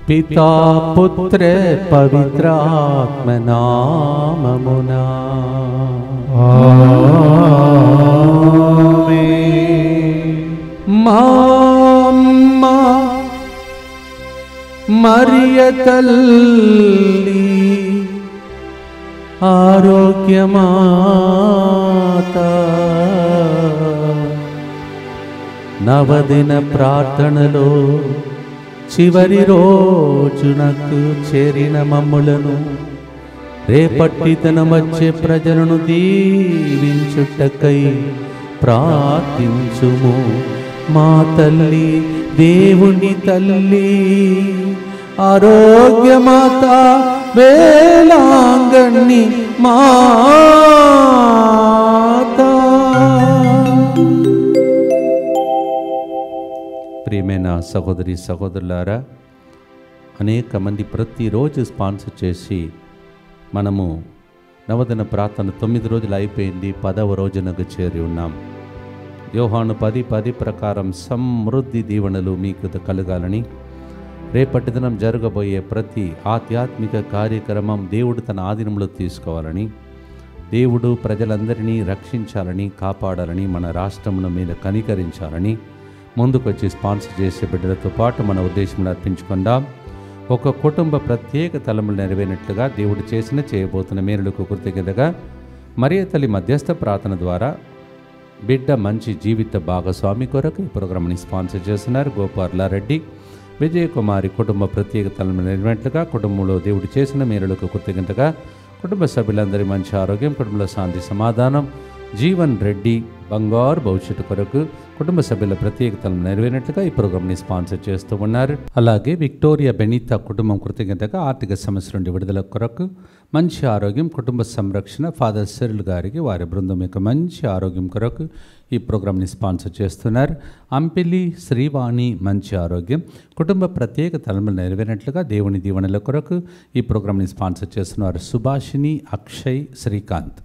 పితా పుత్ర పవిత్రాత్మ నామమునా మా అమ్మ మరియ తల్లి ఆరోగ్యమాత నవదిన ప్రార్థనలో చివరి రోజునకు చేరిన మమ్ములను రేపటి దినమొచ్చే ప్రజలను దీవించుటకై ప్రార్థించుము. మా తల్లి దేవుని తల్లి ఆరోగ్యమాత వేలాంగణి మాత. ప్రియమైన సహోదరి సహోదరులారా, అనేక మంది ప్రతిరోజు స్పాన్సర్ చేసి మనము నవదిన ప్రార్థన 9 రోజులు అయిపోయింది, 10వ రోజునకు చేరి ఉన్నాం. యోహాను 10:10 ప్రకారం సమృద్ధి దీవెనలు మీకు కలగాలని, రేపటి దినం జరగబోయే ప్రతి ఆధ్యాత్మిక కార్యక్రమం దేవుడు తన ఆధీనంలో తీసుకోవాలని, దేవుడు ప్రజలందరినీ రక్షించాలని, కాపాడాలని, మన రాష్ట్రమును మీద కనికరించాలని ముందుకొచ్చి స్పాన్సర్ చేసే బిడ్డలతో పాటు మన ఉద్దేశంలో అర్పించుకుందాం. ఒక కుటుంబ ప్రత్యేక తలములు నెరవేరినట్లుగా దేవుడు చేయబోతున్న మేలులకు కృతజ్ఞతగా మరియ తల్లి మధ్యస్థ ప్రార్థన ద్వారా బిడ్డ మంచి జీవిత భాగస్వామి కొరకు ఈ ప్రోగ్రామ్ని స్పాన్సర్ చేస్తున్నారు గోపార్లారెడ్డి విజయకుమారి. కుటుంబ ప్రత్యేక తలములు నెరవేరినట్లుగా కుటుంబంలో దేవుడు చేసిన మేలులకు కృతజ్ఞతగా కుటుంబ సభ్యులందరి మంచి ఆరోగ్యం, కుటుంబంలో శాంతి సమాధానం, జీవన్ రెడ్డి బంగారు భవిష్యత్తు కొరకు కుటుంబ సభ్యుల ప్రత్యేకతలను నెరవేరినట్లుగా ఈ ప్రోగ్రామ్ని స్పాన్సర్ చేస్తూ ఉన్నారు. అలాగే విక్టోరియా బెనీతా కుటుంబం కృతజ్ఞతగా ఆర్థిక సమస్య నుండి విడుదల కొరకు మంచి ఆరోగ్యం, కుటుంబ సంరక్షణ, ఫాదర్ సెరిల్ గారికి వారి బృందం యొక్క మంచి ఆరోగ్యం కొరకు ఈ ప్రోగ్రామ్ని స్పాన్సర్ చేస్తున్నారు. అంపిలి శ్రీవాణి మంచి ఆరోగ్యం, కుటుంబ ప్రత్యేక తలములు నెరవేరినట్లుగా దేవుని దీవెనల కొరకు ఈ ప్రోగ్రామ్ని స్పాన్సర్ చేస్తున్నారు. సుభాషిణి, అక్షయ్, శ్రీకాంత్,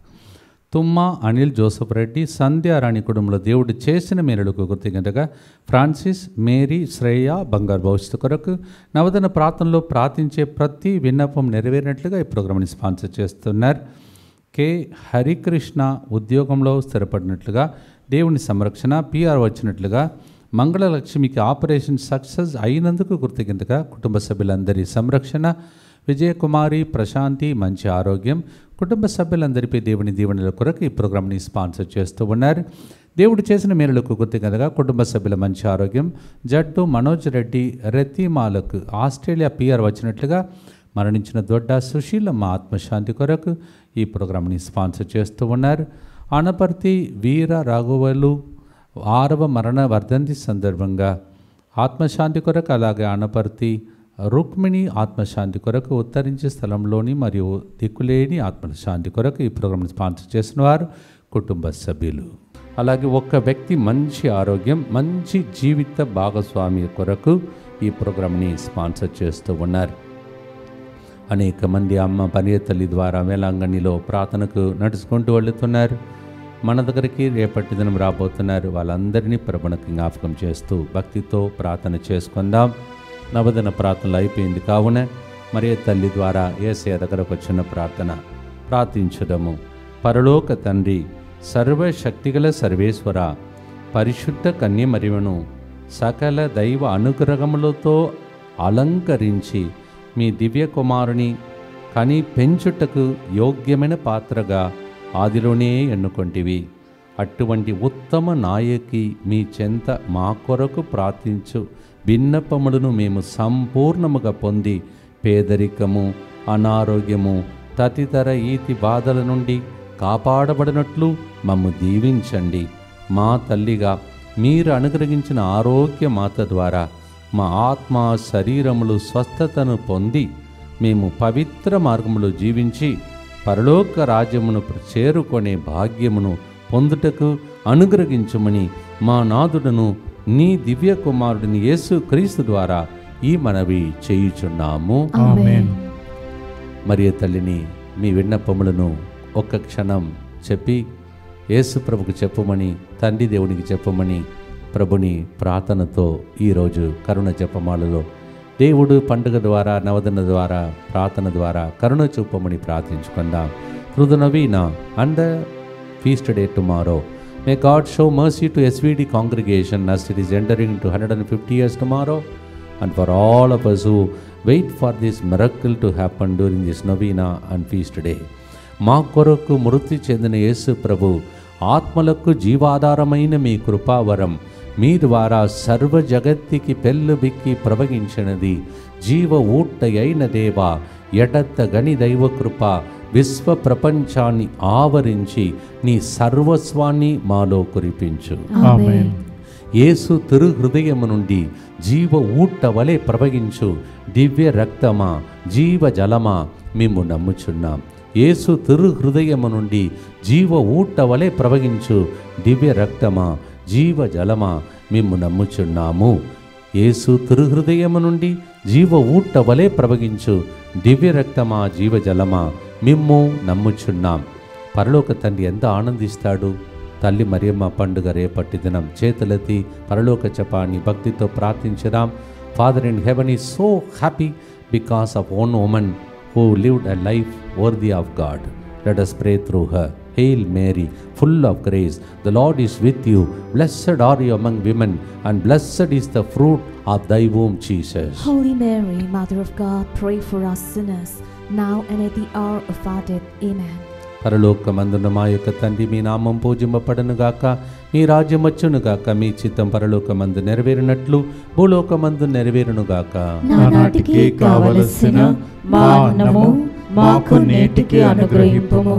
తుమ్మ, అనిల్, జోసఫ్ రెడ్డి, సంధ్యారాణి కుటుంబంలో దేవుడు చేసిన మేలులకు కృతజ్ఞతగా ఫ్రాన్సిస్, మేరీ, శ్రేయ బంగారు భవిష్యత్తు కొరకు నవదన ప్రార్థనలో ప్రార్థించే ప్రతి విన్నపం నెరవేరినట్లుగా ఈ ప్రోగ్రామ్ని స్పాన్సర్ చేస్తున్నారు. కె హరికృష్ణ ఉద్యోగంలో స్థిరపడినట్లుగా దేవుని సంరక్షణ, పిఆర్ వచ్చినట్లుగా మంగళలక్ష్మికి ఆపరేషన్ సక్సెస్ అయినందుకు కృతజ్ఞతగా కుటుంబ సభ్యులందరి సంరక్షణ, విజయకుమారి, ప్రశాంతి మంచి ఆరోగ్యం, కుటుంబ సభ్యులందరిపై దేవుని దీవెనల కొరకు ఈ ప్రోగ్రామ్ని స్పాన్సర్ చేస్తూ ఉన్నారు. దేవుడు చేసిన మేలులకు కృతజ్ఞతగా కుటుంబ సభ్యుల మంచి ఆరోగ్యం, జట్టు మనోజ్ రెడ్డి, రతిమాలకు ఆస్ట్రేలియా పిఆర్ వచ్చినట్లుగా మరణించిన దొడ్డ సుశీలమ్మ ఆత్మశాంతి కొరకు ఈ ప్రోగ్రామ్ని స్పాన్సర్ చేస్తూ ఉన్నారు. అనపర్తి వీర రాఘవలు 6వ మరణ వర్ధంతి సందర్భంగా ఆత్మశాంతి కొరకు, అలాగే అనపర్తి రుక్మిణి ఆత్మశాంతి కొరకు, ఉత్తరించే స్థలంలోని మరియు దిక్కులేని ఆత్మశాంతి కొరకు ఈ ప్రోగ్రామ్ని స్పాన్సర్ చేసిన వారు కుటుంబ సభ్యులు. అలాగే ఒక్క వ్యక్తి మంచి ఆరోగ్యం, మంచి జీవిత భాగస్వామి కొరకు ఈ ప్రోగ్రామ్ని స్పాన్సర్ చేస్తూ ఉన్నారు. అనేక మంది అమ్మ మరియ తల్లి ద్వారా వేలాంగణిలో ప్రార్థనకు నడుచుకుంటూ వెళుతున్నారు. మన దగ్గరికి రేపటి దినం రాబోతున్నారు. వాళ్ళందరినీ ప్రభువుకు జ్ఞాపకం చేస్తూ భక్తితో ప్రార్థన చేసుకుందాం. నవదన ప్రార్థనలు అయిపోయింది కావున మరియ తల్లి ద్వారా యేసయ్య దగ్గరకు వచ్చిన ప్రార్థన ప్రార్థించడము. పరలోక తండ్రి, సర్వశక్తిగల సర్వేశ్వర, పరిశుద్ధ కన్య మరియను సకల దైవ అనుగ్రహములతో అలంకరించి మీ దివ్య కుమారుని కని పెంచుటకు యోగ్యమైన పాత్రగా ఆదిలోనే ఎన్నుకొంటివి. అటువంటి ఉత్తమ నాయకి మీ చెంత మా కొరకు ప్రార్థించు విన్నపములను మేము సంపూర్ణముగా పొంది పేదరికము, అనారోగ్యము తదితర ఈతి బాధల నుండి కాపాడబడినట్లు మమ్ము దీవించండి. మా తల్లిగా మీరు అనుగ్రహించిన ఆరోగ్య మాత ద్వారా మా ఆత్మ శరీరములు స్వస్థతను పొంది మేము పవిత్ర మార్గములో జీవించి పరలోక రాజ్యమును చేరుకునే భాగ్యమును పొందుటకు అనుగ్రహించుమని మా నాథుడను నీ దివ్య కుమారుడిని యేసు క్రీస్తు ద్వారా ఈ మనవి చేయుచున్నాము. ఆమేన్. మరియ తల్లిని మీ విన్నపములను ఒక్క క్షణం చెప్పి యేసు ప్రభుకు చెప్పమని, తండ్రి దేవునికి చెప్పమని ప్రభుని ప్రార్థనతో ఈరోజు కరుణ జపమాలలో దేవుడు పండుగ ద్వారా, నవదిన ద్వారా, ప్రార్థన ద్వారా కరుణ చూపమని ప్రార్థించుకుందాం. Through the novena and the feast day tomorrow, may God show mercy to SVD congregation as it is entering into 150 years tomorrow, and for all of us who wait for this miracle to happen during this novena and feast day. మా కొరకు మృతి చెందిన యేసు ప్రభు ఆత్మలకు జీవాధారమైన మీ కృపావరం మీ ద్వారా సర్వ జగత్తికి పెళ్ళుబిక్కి ప్రవహించినది. జీవ ఊట అయిన దేవా, ఎడతగని దైవ కృప విశ్వ ప్రపంచాన్ని ఆవరించి నీ సర్వస్వాన్ని మాలో కురిపించు. ఆమేన్. యేసు తిరు హృదయము నుండి జీవ ఊట వలె ప్రవహించు దివ్య రక్తమా, జీవ జలమా మేము నమ్ముచున్నాం. యేసు తిరు హృదయము నుండి జీవ ఊట వలె ప్రవహించు దివ్య రక్తమా, జీవ జలమా మేము నమ్ముచున్నాము. యేసు తిరు హృదయము నుండి జీవ ఊట వలె ప్రవహించు దివ్య రక్తమా, జీవ జలమా మిమ్ము నమ్ముచున్నాం. పరలోక తండ్రి ఎంత ఆనందిస్తాడు. తల్లి మరియమ్మ పండుగ రేపటి దినం చేతులెత్తి పరలోక జపాన్ని భక్తితో ప్రార్థించుదాం. Father in heaven is so happy because of one woman who lived a life worthy of God. Let us pray through her. Hail Mary, full of grace, the Lord is with you. Blessed are you among women, and blessed is the fruit of thy womb, Jesus. Holy Mary, Mother of God, pray for us sinners, now and at the hour of our death. Amen. పరలోకమందున మా యొక్క తండ్రి, మీ నామం పూజింపబడునుగాక, మీ రాజ్యం వచ్చునుగాక, మీ చిత్తం పరలోకమందు నెరవేరినట్లు భూలోకమందు నెరవేరునుగాక. నానాటికి కావలసిన మా అన్నము మాకు నేటికి అనుగ్రహింపుము.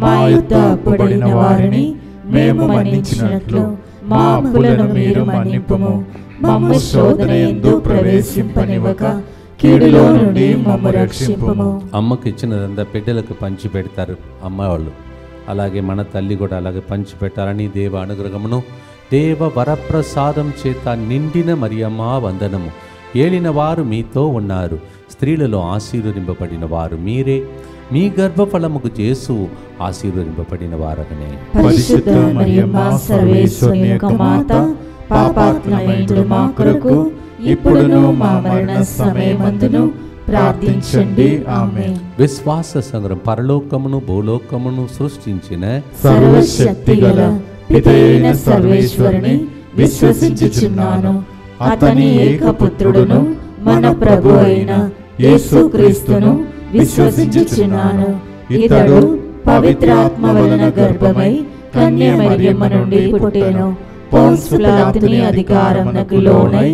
మా యొద్ద అప్పుబడిన వారిని మేము మన్నించినట్లు మా అప్పులను మీరు మన్నింపుము. మమ్ము శోధన యందు ప్రవేశింపనివ్వక కీడులో నుండి మమ్ము రక్షింపుము. అమ్మకి ఇచ్చినదంతా బిడ్డలకు పంచి పెడతారు అమ్మ వాళ్ళు. అలాగే మన తల్లి కూడా అలాగే పంచి పెట్టాలని దేవ అనుగ్రహమును, దేవ వరప్రసాదం చేత నిండిన మరియమ్మ వందనము. ఏలిన వారు మీతో ఉన్నారు, స్త్రీలలో ఆశీర్వదింపబడిన వారు మీరే, మీ గర్భఫలముకు యేసు ఆశీర్వదింపబడిన వారగనే. పరిశుద్ధ మరియమ్మ సర్వేశ్వరుని యొక్క మాత, పాపాత్ములైన మా కొరకు ఇప్పుడును మా మరణ సమయమందును ప్రార్థించండి. ఆమేన్. విశ్వాస సంగ్రహం. పరలోకమును భూలోకమును సృష్టించిన సర్వశక్తిగల పితయైన సర్వేశ్వరుని విశ్వసించుచున్నాను. అతని ఏకపుత్రుడును మన ప్రభు అయిన యేసుక్రీస్తును విశ్వసించుచున్నాను. ఇతడు పవిత్రాత్మ వలన గర్భమై కన్య మరియమ్మ నుండి పుట్టెను. పోన్సు పిలాతుని అధికారమునకు లోనై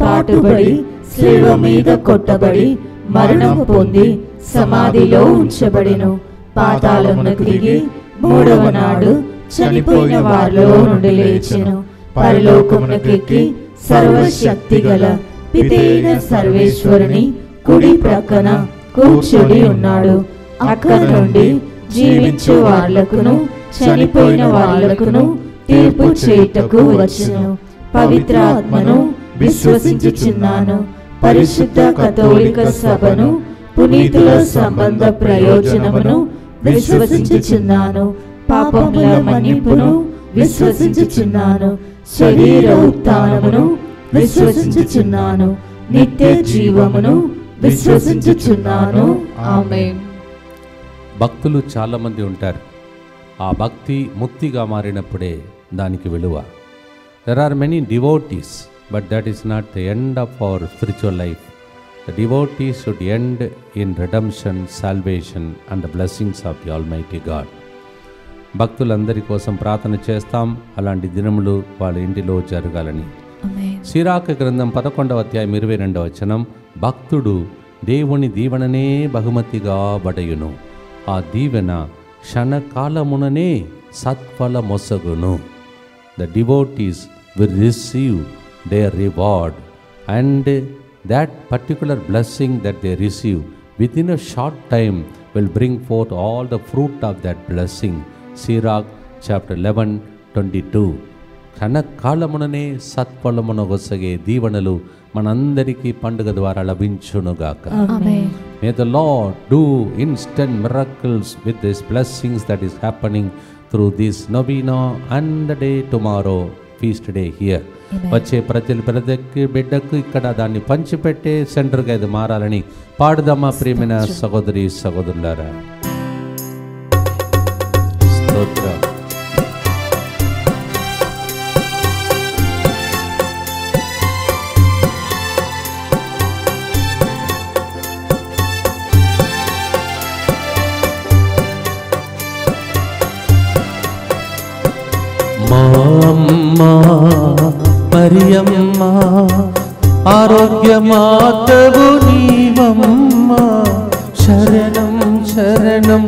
పాటుబడి శిలువ మీద కొట్టబడి మరణము పొంది సమాధిలో ఉంచబడెను. పాతాళమునకు దిగి మూడవ నాడు చనిపోయిన వారిలో నుండి లేచెను. పరలోకమునకు ఎక్కి సర్వశక్తిగల పితైన సర్వేశ్వరుని కుడి ప్రక్కన కూర్చొని ఉన్నాడు. అక్కడ నుండి జీవించు వాళ్లకును చనిపోయిన వాళ్లకును తీర్పు చేయుటకు వచ్చెను. పవిత్రాత్మను విశ్వసించుచున్నాను. పరిశుద్ధ కథోలిక సభను, పునీతుల సంబంధ ప్రయోజనమును విశ్వసించుచున్నాను. పాపముల మన్నింపును విశ్వసించుచున్నాను. శరీర ఉత్థానమును విశ్వసించుచున్నాను. నిత్య జీవమును విశ్వసించుచున్నాను. ఆమేన్. భక్తులు చాలామంది ఉంటారు. ఆ భక్తి ముక్తిగా మారినప్పుడే దానికి విలువ. There are many devotees, but that is not the end of our spiritual life. The devotees should end in redemption, salvation and the blessings of the Almighty God. భక్తులందరి కోసం ప్రార్థన చేస్తాం. అలాంటి దినములు వాళ్ళ ఇంటిలో జరగాలని. సిరాకు గ్రంథం 11వ అధ్యాయం 22వ వచనం, భక్తుడు దేవుని దీవెననే బహుమతిగా బడయును, ఆ దీవెన క్షణకాలముననే సత్ఫలమొసగును. The devotees will receive their reward, and that particular blessing that they receive within a short time will bring forth all the fruit of that blessing. Sirach chapter 11:22. క్షణకాలముననే సత్ఫలమునొసగే దీవెనలు మనందరికీ పండుగ ద్వారా లభించునుగాక. May the Lord do instant miracles with these blessings that is happening through this novena and the day tomorrow, feast day here. Amen. వచ్చే ప్రతి బిడ్డకు ఇక్కడ దాన్ని పంచిపెట్టే సెంటర్గా ఇది మారాలని పాడుదమ్మా ప్రియమైన సహోదరి సహోదరులారా. స్తోత్రం. మా అమ్మ మరియమ్మ ఆరోగ్యమాతవు నీవమ్మ, శరణం శరణం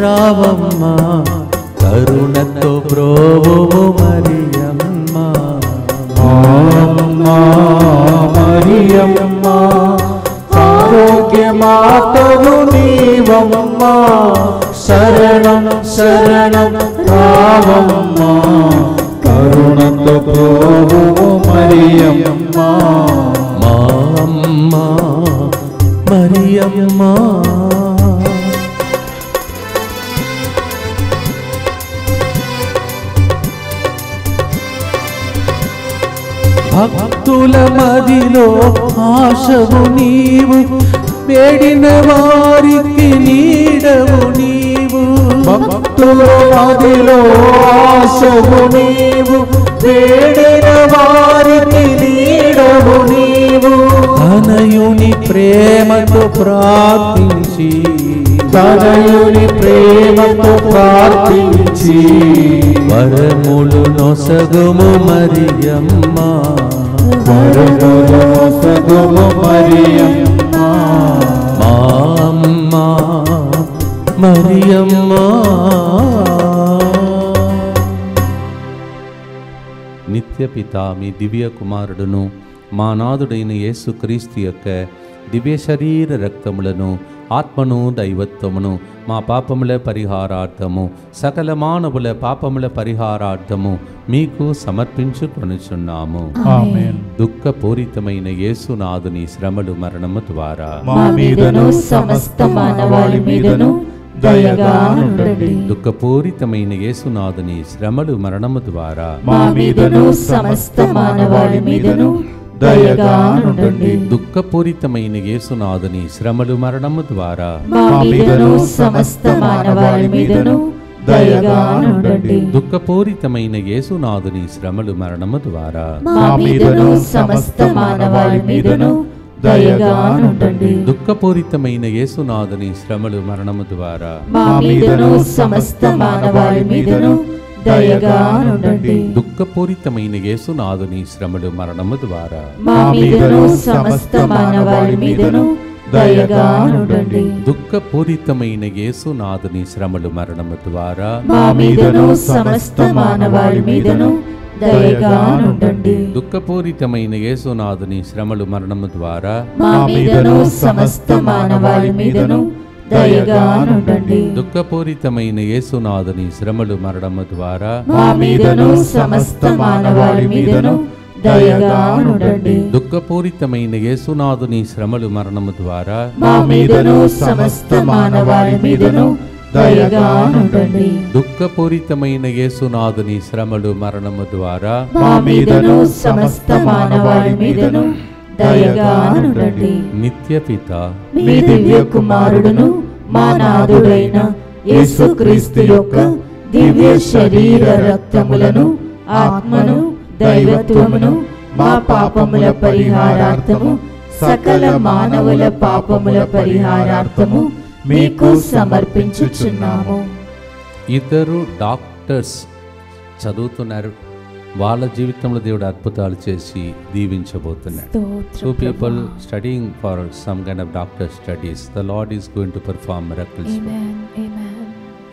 రావమ్మ, కరుణతో బ్రోవు మరియమ్మ. మా అమ్మ మరియమ్మ ఆరోగ్యమాతవు నీవమ్మ, శరణం శరణం రావమ్మ, కరుణతో బ్రోవు మరియమ్మ. మా అమ్మ మరియమ్మ. భక్తుల మదిలో ఆశవు నీవు, వేడిన వారికి నీడవు నీవు. భక్తుల మదిలో ఆశవు నీవు, వేడిన వారికి నీడవు నీవు. తనయుని ప్రేమతో ప్రార్థించి, తనయుని ప్రేమతో ప్రార్థించి, వరములు నొసగుము మరియమ్మ, వరములు నొసగుము మరియమ్మ. మా అమ్మ మరియమ్మ. నిత్యపిత మీ దివ్య కుమారుడును మా నాథుడైన యేసుక్రీస్తు యొక్క దివ్య శరీర రక్తములను, ఆత్మను, దైవత్వమును మా పాపముల పరిహారార్థము, సకల మానవుల పాపముల పరిహారార్థము మీకు సమర్పించుకొనుచున్నాము. ఆమేన్. దుఃఖపూరితమైన యేసునాథుని శ్రమలు మరణము ద్వారా మా మీదను సమస్త మానవాళి మీదను దయగా ఉండండి. దుఃఖపూరితమైన యేసునాథుని శ్రమలు మరణము ద్వారా మా మీదను సమస్త మానవాళి మీదను దయగా ఉండండి. దుఃఖపూరితమైన యేసునాథుని శ్రమలు మరణము ద్వారా మా మీదను సమస్త మానవాళి మీదను దయగా ఉండండి. దుఃఖపూరితమైన యేసునాథుని శ్రమలు మరణము ద్వారా మా మీదను సమస్త మానవాళి మీదను దయగా ఉండండి. దుఃఖపూరితమైన యేసునాథుని శ్రమలు మరణము ద్వారా మా మీదను సమస్త మానవాళి మీదను దయగా ఉండండి. దుఃఖపూరితమైన యేసునాథుని శ్రమలు మరణము ద్వారా మా మీదను సమస్త మానవాళి మీదను దయగా ఉండండి. దుఃఖపూరితమైన యేసునాథుని శ్రమలు మరణము ద్వారా మా మీదను సమస్త మానవాళి మీదను దయగా ఉండండి. దుఃఖపూరితమైన యేసునాథుని శ్రమలు మరణము ద్వారా మా మీదను సమస్త మానవాళి మీదను దయగా ఉండండి. దుఃఖపూరితమైన యేసునాథుని శ్రమలు మరణము ద్వారా మా మీదను సమస్త మానవాళి మీదను దయగా ఉండండి. దుఃఖపూరితమైన యేసునాథుని శ్రమలు మరణము ద్వారా మా మీదను సమస్త మానవాళి మీదను దయగా ఉండండి. దుఃఖపూరితమైన యేసునాథుని శ్రమలు మరణము ద్వారా మా మీదను సమస్త మానవాళి మీదను దయగా ఉండండి. నిత్యపిత మీ దివ్య కుమారుడును మా నాథుడైన యేసుక్రీస్తు యొక్క దివ్య శరీర రక్తములను, ఆత్మను, దైవత్వమును మా పాపముల పరిహారార్థము, సకల మానవుల పాపముల పరిహారార్థము మీకు సమర్పించుచున్నాము. ఇద్దరు డాక్టర్స్ చదువుతున్నారు. వాళ్ళ జీవితంలో దేవుడు అద్భుతాలు చేసి దీవించబోతున్నాడు. Two people studying for some kind of doctor studies. The Lord is going to perform miracles. Amen. Amen.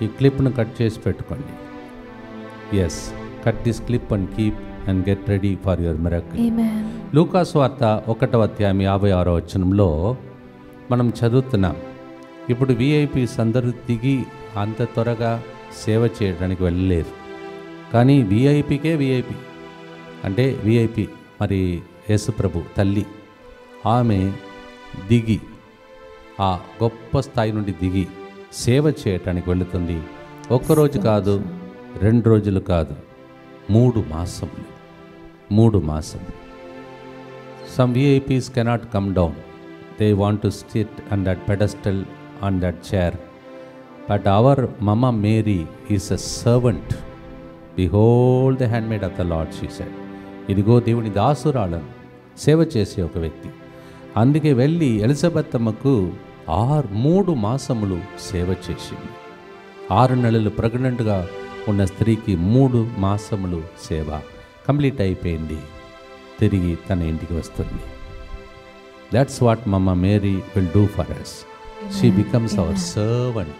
ఈ క్లిప్ను కట్ చేసి పెట్టుకోండి. Yes, cut this clip and keep and get ready for your miracle. Amen. లూకాసు వార్త 1వ అధ్యాయం 56వ వచనంలో మనం చదువుతున్నాం. ఇప్పుడు విఐపీస్ అందరూ దిగి అంత త్వరగా సేవ చేయడానికి వెళ్ళలేరు. కానీ విఐపీకే విఐపి అంటే విఐపి మరి యేసుప్రభు తల్లి, ఆమె దిగి ఆ గొప్ప స్థాయి నుండి దిగి సేవ చేయటానికి వెళుతుంది. ఒక్కరోజు కాదు, 2 రోజులు కాదు, 3 మాసములు 3 మాసం. Some VIPs cannot come down. They want to sit on that pedestal, on that chair. But our Mama Mary is a servant. Behold the handmaid of the Lord, she said. ఇదిగో దేవుని దాసురాలను సేవ చేసే ఒక వ్యక్తి. అందుకే వెళ్ళి ఎలిజబెత్ అమ్మకు 3 మాసములు సేవ చేసింది. 6 నెలలు ప్రెగ్నెంట్గా ఉన్న స్త్రీకి 3 మాసములు సేవ కంప్లీట్ అయిపోయింది. తిరిగి తన ఇంటికి వస్తుంది. That's what Mama Mary will do for us. She becomes our servant.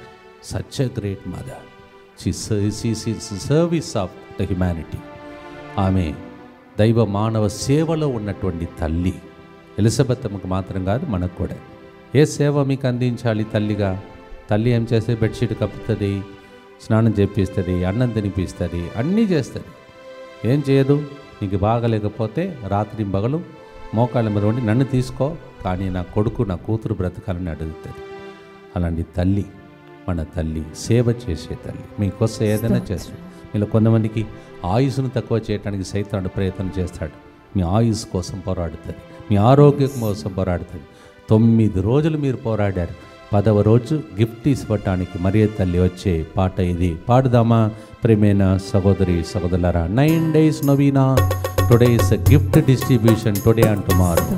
Such a great mother. She is in service of the humanity. ఆమె దైవ మానవ సేవలో ఉన్నటువంటి తల్లి. ఎలిజబెత్ అమ్మకు మాత్రం కాదు, మనకు కూడా. ఏ సేవ మీకు అందించాలి తల్లిగా? తల్లి ఏం చేస్తే బెడ్షీట్ కప్పుతుంది, స్నానం చేపిస్తుంది, అన్నం తినిపిస్తుంది, అన్నీ చేస్తుంది. ఏం చేయదు? నీకు బాగలేకపోతే రాత్రి పగలు మోకాళ్ళ మీద ఉండి నన్ను తీసుకో, కానీ నా కొడుకు నా కూతురు బ్రతకాలని అడుగుతుంది. అలాంటి తల్లి మన తల్లి, సేవ చేసే తల్లి. మీకోసం ఏదైనా చేస్తాడు. మీలో కొంతమందికి ఆయుస్సును తక్కువ చేయడానికి సైతానుడు ప్రయత్నం చేస్తాడు. మీ ఆయుస్ కోసం పోరాడుతుంది, మీ ఆరోగ్యం కోసం పోరాడుతుంది. 9 రోజులు మీరు పోరాడారు. 10వ రోజు గిఫ్ట్ ఇవ్వటానికి మరియ తల్లి వచ్చే పాట ఇది. పాడుదామా ప్రేమైన సహోదరి సహోదరులారా? 9 days novena. Today is a gift distribution today and tomorrow.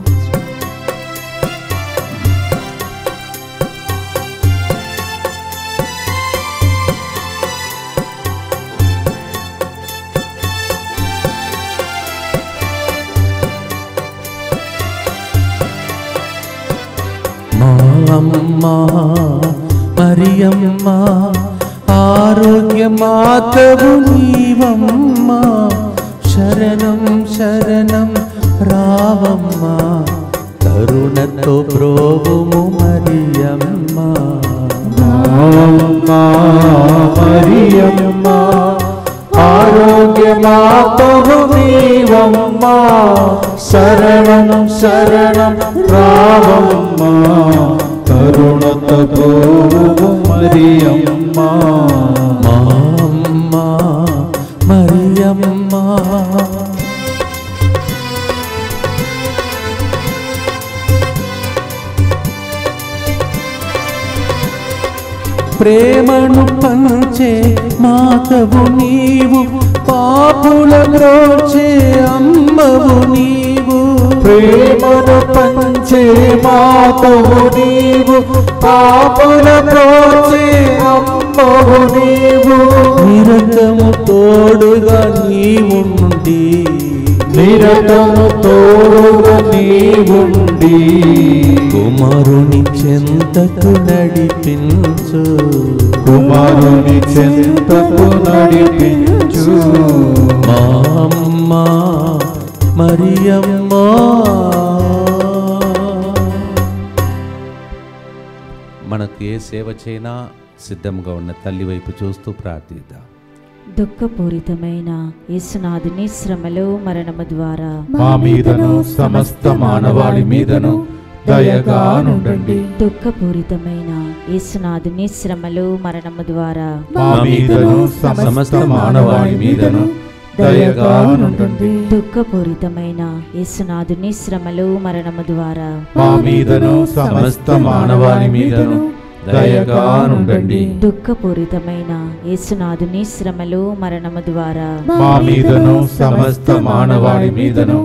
అమ్మ మరియమ్మ ఆరోగ్య మాతవు నీవమ్మ, శరణం శరణం రావమ్మ, కరుణతో ప్రోవుము మరియమ్మ. మరియమ్మ ఆరోగ్య మాతవు నీవమ్మ, శరణం శరణం రావమ్మ, కరుణతో ప్రోవుము మరియమ్మ. మా అమ్మ మరియమ్మ. ప్రేమను పంచే మాతవు నీవు, పాపుల బ్రోచే అమ్మవు నీవు. ప్రేమను పంచే మాతవు నీవు, పాపుల బ్రోచే అమ్మవు నీవు. నిరతము తోడుగా నీవుండి, నిరతము తోడుగా నీవుండి, కుమారుని చెంతకు నడిపించు, కుమారుని చెంతకు నడిపించు. మా అమ్మ మరియమ్మ. మనకు ఏ సేవ చేయనా సిద్ధంగా ఉన్న తల్లి వైపు చూస్తూ ప్రార్థిద్దాం. దుఃఖపూరితమైన యేసునాథుని శ్రమలు మరణము ద్వారా మా మీదను సమస్త మానవాళి మీదను దయగా నుండండి. దుఃఖపూరితమైన యేసునాథుని శ్రమలు మరణము ద్వారా మా మీదను సమస్త మానవాళి మీదను దయగా నుండండి. దుఃఖపూరితమైన యేసునాథుని శ్రమలు మరణము ద్వారా మా మీదను సమస్త మానవాళి మీదను దయగా నుండండి. దుఃఖపూరితమైన యేసునాథుని శ్రమలు మరణము ద్వారా మా మీదను సమస్త మానవాళి మీదను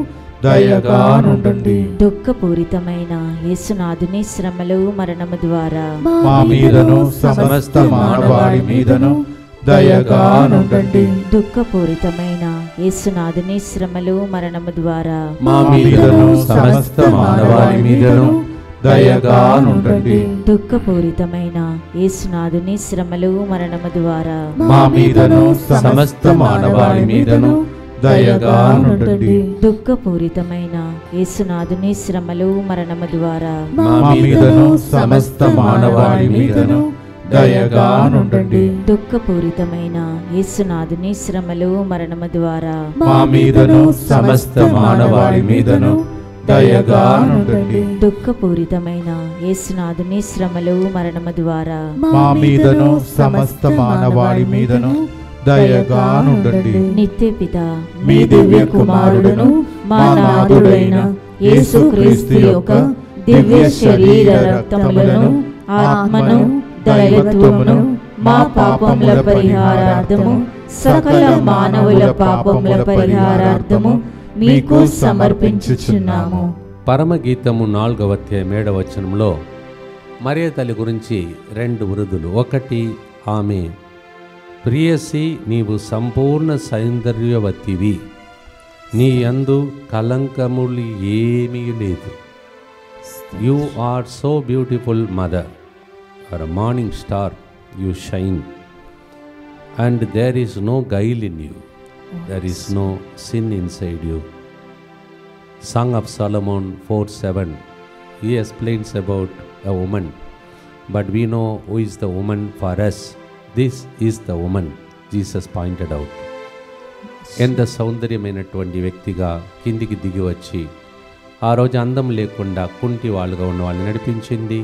దయగా నుండండి. దుఃఖపూరితమైన యేసునాథుని శ్రమలు మరణము ద్వారా మా మీదను సమస్త మానవాళి మీదను దయగా నుండండి. దుఃఖపూరితమైన యేసునాథుని శ్రమలు మరణము ద్వారా మా మీదను సమస్త మానవాళి మీదను దయగా నుండండి. దుఃఖపూరితమైన యేసునాథుని శ్రమలు మరణము ద్వారా మా మీదను సమస్త మానవాళి మీదను దయగా నుండండి. దుఃఖపూరితమైన యేసునాథుని శ్రమలు మరణము ద్వారా మా మీదను సమస్త మానవాళి మీదను దయగా నుండండి. దుఃఖపూరితమైన యేసునాథుని శ్రమలు మరణము ద్వారా మా మీదను సమస్త మానవాళి మీదను దయగా నుండండి. దుఃఖపూరితమైన యేసునాథుని శ్రమలు మరణము ద్వారా మా మీదను సమస్త మానవాళి మీదను దయగానుండండి. నిత్య పిత మీ దివ్య కుమారుడును మా నాథుడైన యేసుక్రీస్తు యొక్క దివ్య శరీర రక్తములను ఆత్మను దైవత్వమును మా పాపముల పరిహారార్థము సకల మానవుల పాపముల పరిహారార్థము మీకు సమర్పించుచున్నాము. పరమగీతము 4వ అధ్యాయం 7వ వచనంలో మరియ తల్లి గురించి 2 వృద్ధులు. ఒకటి, ఆమె ప్రియసి నీవు సంపూర్ణ సౌందర్యవతివి, నీ యందు కలంకములు ఏమీ లేదు. You are so beautiful mother, are a morning star, you shine and there is no guile in you, there is no sin inside you. Song of Solomon 4:7, he explains about a woman, but we know who is the woman for us. This is the woman Jesus pointed out. ఎంత సౌందర్యమైనటువంటి వ్యక్తిగా కిందికి దిగి వచ్చి ఆ రోజు అందం లేకుండా కుంటి వాళ్ళుగా ఉన్న వాళ్ళని నడిపించింది.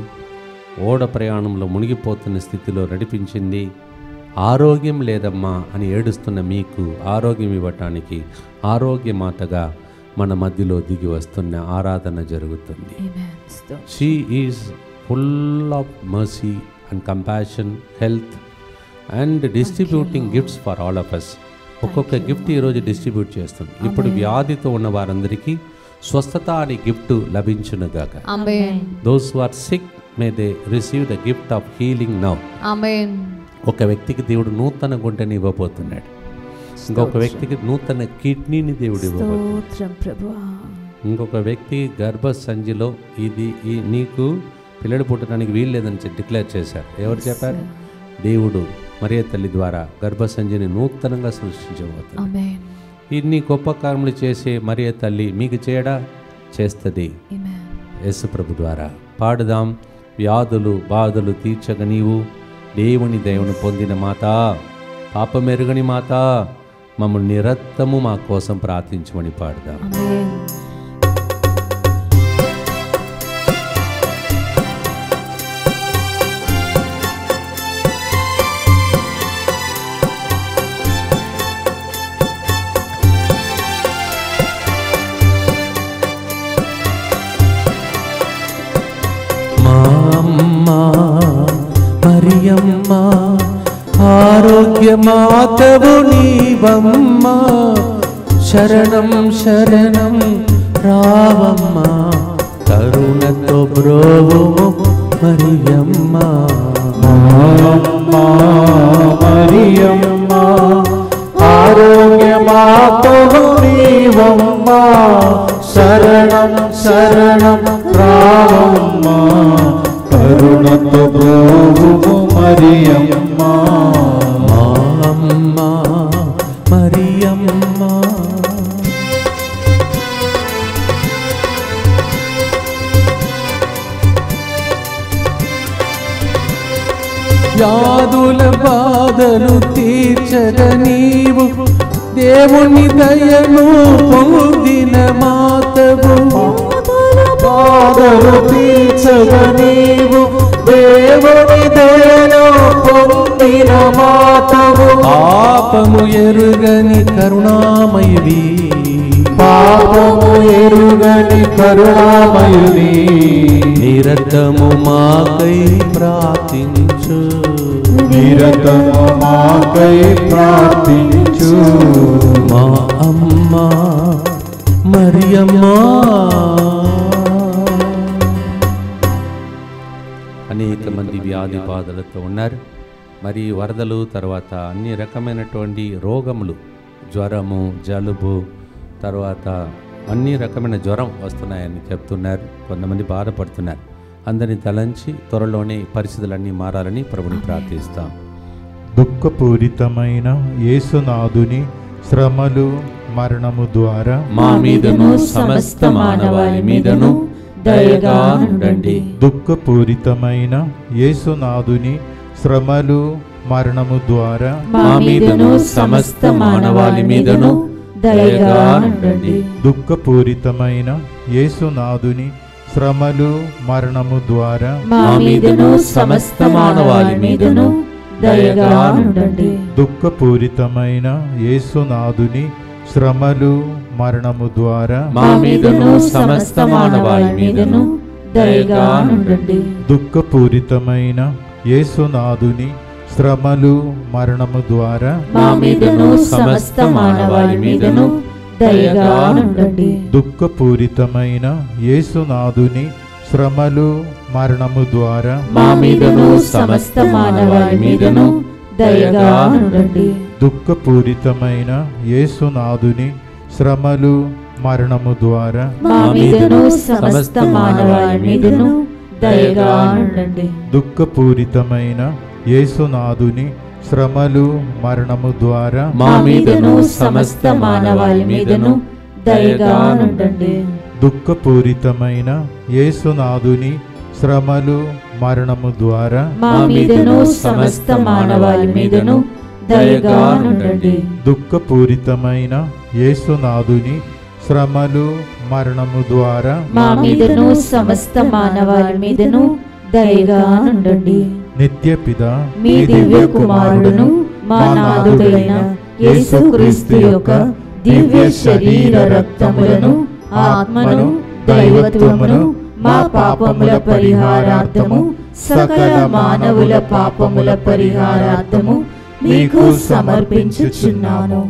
ఓడ ప్రయాణంలో మునిగిపోతున్న స్థితిలో నడిపించింది. ఆరోగ్యం లేదమ్మా అని ఏడుస్తున్న మీకు ఆరోగ్యం ఇవ్వటానికి ఆరోగ్యమాతగా మన మధ్యలో దిగి వస్తున్న ఆరాధన జరుగుతుంది. She is full of mercy and compassion, health and distributing gifts for all of us. ఒక్కొక్క గిఫ్ట్ ఈరోజు డిస్ట్రిబ్యూట్ చేస్తుంది. ఇప్పుడు వ్యాధితో ఉన్న వారందరికీ స్వస్థత అనే గిఫ్ట్ లభించునుగాక. Those who are sick may they receive the gift of healing now. ఒక వ్యక్తికి దేవుడు నూతన గుంటెని ఇవ్వబోతున్నాడు. ఇంకొక వ్యక్తికి నూతన కిడ్నీని దేవుడు ఇవ్వబోతున్నాడు. ఇంకొక వ్యక్తి గర్భ సంచిలో నీకు పిల్లలు పుట్టడానికి వీలు లేదని డిక్లేర్ చేశారు. ఎవరు చెప్పారు? దేవుడు మరియ తల్లి ద్వారా గర్భసంచిని నూతనంగా సృష్టించబోతున్నాడు. ఇన్ని గొప్ప కార్యములు చేసే మరియ తల్లి మీకు చేయడా చేస్తుంది యేసు ప్రభు ద్వారా. పాడుదాం. వ్యాధులు బాధలు తీర్చగ నీవు దేవుని దయను పొందిన మాత, పాపమెరుగని మాత, మమ్మల్ని నిరత్తము మా కోసం ప్రార్థించమని పాడుదాం. మరియమ్మ ఆరోగ్యమాతవు నీవమ్మ, శరణం శరణం రావమ్మ, కరుణతో బ్రోవుము మరియమ్మ. మరియమ్మ ఆరోగ్యమాతవు నీవమ్మ, శరణం శరణం రావమ్మ, కరుణతో బ్రోవుము మరియమ్మ. అమ్మ మరియమ్మ. వ్యాధుల బాధలు తీర్చగ నీవు దేవుని దయను పొందిన మాతవు, బాధలు తీర్చగ నీవు దేవుని దయను పొందిన మాతవు, పాపము ఎరుగని కరుణామయువి, పాపము ఎరుగని కరుణామయుని, నిరతము మాకై ప్రార్థించు, నిరతము మాకై ప్రార్థించు. మా అమ్మ మరియమ్మ. అనేక మంది వ్యాధి బాధలతో ఉన్నారు. మరి వరదలు తర్వాత అన్ని రకమైనటువంటి రోగములు, జ్వరము, జలుబు, తర్వాత అన్ని రకమైన జ్వరం వస్తున్నాయని చెప్తున్నారు. కొంతమంది బాధపడుతున్నారు. అందరిని తలంచి త్వరలోనే పరిస్థితులన్నీ మారాలని ప్రభుని ప్రార్థిస్తాం. దుఃఖపూరితమైన యేసునాథుని శ్రమలు మరణము ద్వారా మా మీదను సమస్త మానవాళి మీదను దయగా ఉండండి. దుఃఖపూరితమైన యేసునాథుని శ్రమలు మరణము ద్వారా మా మీదను సమస్త మానవాళి మీదను దయగా ఉండండి. దుఃఖపూరితమైన యేసునాథుని శ్రమలు మరణము ద్వారా మా మీదను సమస్త మానవాళి మీదను దయగా ఉండండి. దుఃఖపూరితమైన యేసునాథుని శ్రమలు మరణము ద్వారా మా మీదను సమస్త మానవాళి మీదను దయగా ఉండండి. దుఃఖపూరితమైన యేసునాథుని శ్రమలు మరణము ద్వారా మా మీదను సమస్త మానవాళి మీదను దయగా ఉండండి. దుఃఖపూరితమైన యేసునాథుని శ్రమలు మరణము ద్వారా మా మీదను సమస్త మానవాళి మీదను దయగా ఉండండి. దుఃఖపూరితమైన యేసునాథుని శ్రమలు మరణము ద్వారా మా మీదను సమస్త మానవాళి మీదను దయగా ఉండండి. దుఃఖపూరితమైన యేసునాథుని శ్రమలు మరణము ద్వారా మా మీదను సమస్త మానవాళి మీదను దయగా ఉండండి. దుఃఖపూరితమైన యేసునాథుని శ్రమలు మరణము ద్వారా మా మీదను సమస్త మానవాళి మీదను దయగా ఉండండి. దుఃఖపూరితమైన యేసునాథుని శ్రమలు మరణము ద్వారా మా మీదను సమస్త మానవాళి మీదను దయగా ఉండండి. నిత్యపిత మీ దివ్య కుమారుడును మా నాథుడైన యేసుక్రీస్తు యొక్క దివ్య శరీర రక్తములను ఆత్మను దైవత్వమును మా పాపముల పరిహారార్థము సకల మానవుల పాపముల పరిహారార్థము మీకు సమర్పించుచున్నాను.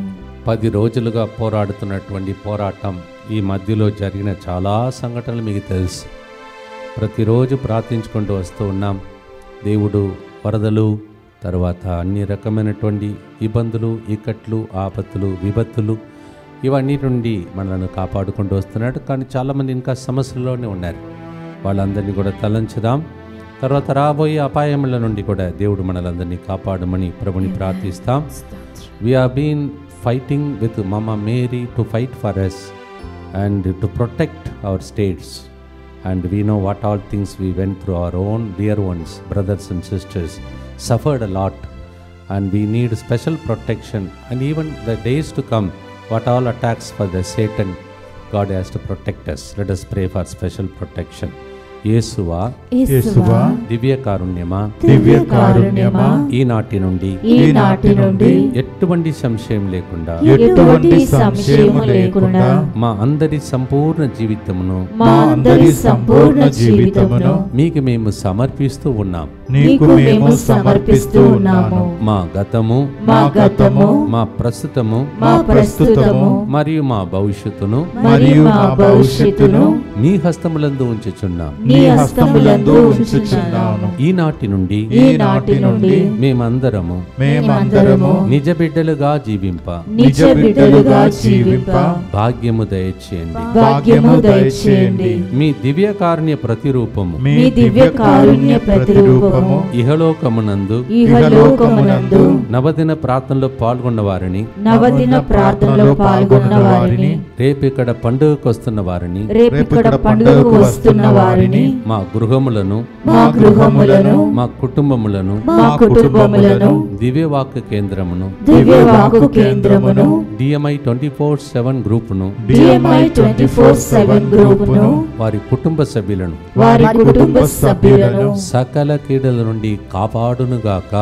10 రోజులుగా పోరాడుతున్నటువంటి పోరాటం ఈ మధ్యలో జరిగిన చాలా సంఘటనలు మీకు తెలుసు. ప్రతిరోజు ప్రార్థించుకుంటూ వస్తూ ఉన్నాం. దేవుడు వరదలు, తర్వాత అన్ని రకమైనటువంటి ఇబ్బందులు, ఇక్కట్లు, ఆపత్తులు, విపత్తులు ఇవన్నీ నుండి మనల్ని కాపాడుకుంటూ వస్తున్నాడు. కానీ చాలామంది ఇంకా సమస్యల్లోనే ఉన్నారు. వాళ్ళందరినీ కూడా తలంచుదాం. తర్వాత రాబోయే అపాయముల నుండి కూడా దేవుడు మనలందరినీ కాపాడమని ప్రభుని ప్రార్థిస్తాం. We have been fighting with Mama Mary to fight for us and to protect our states. And we know what all things we went through. Our own dear ones, brothers and sisters, suffered a lot. And we need special protection. And even the days to come, what all attacks for the Satan, God has to protect us. Let us pray for special protection. యేసువా, యేసువా, దివ్య కారుణ్యమా, దివ్య కారుణ్యమా, ఈనాటి నుండి ఎటువంటి సంశయం లేకుండా ఎటువంటి సంశయము లేకుండా మా అందరి సంపూర్ణ జీవితమును మీకు మేము సమర్పిస్తూ ఉన్నాం. నీకు మేము సమర్పిస్తూ ఉన్నాము. మా గతము, మా ప్రస్తుతము, మరియు మా భవిష్యత్తును నీ హస్తములందు ఉంచుచున్నాం. ఈనాటి నుండి మేమందరము నిజ బిడ్డలుగా జీవింప భాగ్యము దయచేయండి. మీ దివ్య కారుణ్య ప్రతిరూపము ఇహలోకమునందు నవదిన ప్రార్థనలో పాల్గొన్న వారిని రేపిక్కడ పండుగకు వస్తున్న వారిని మా గృహములను మా కుటుంబములను దివ్యవాక్కు కేంద్రమును DMI 24/7 గ్రూపును వారి కుటుంబ సభ్యులను సకల కీడుల నుండి కాపాడునుగాక.